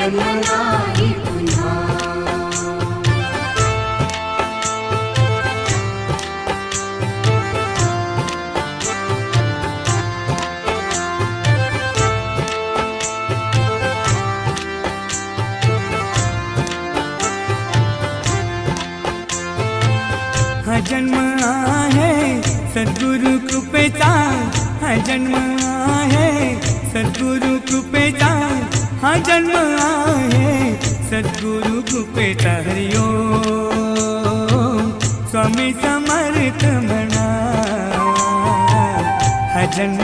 जन्म नाही पुन्हा। हा जन्म आहे सद्गुरु कृपेचा, हा जन्म आहे सद्गुरु कृपेचा, हा जन्म आहे सद्गुरु कृपेचा। हरि ओम स्वामी समर्थ म्हणा, हा जन्म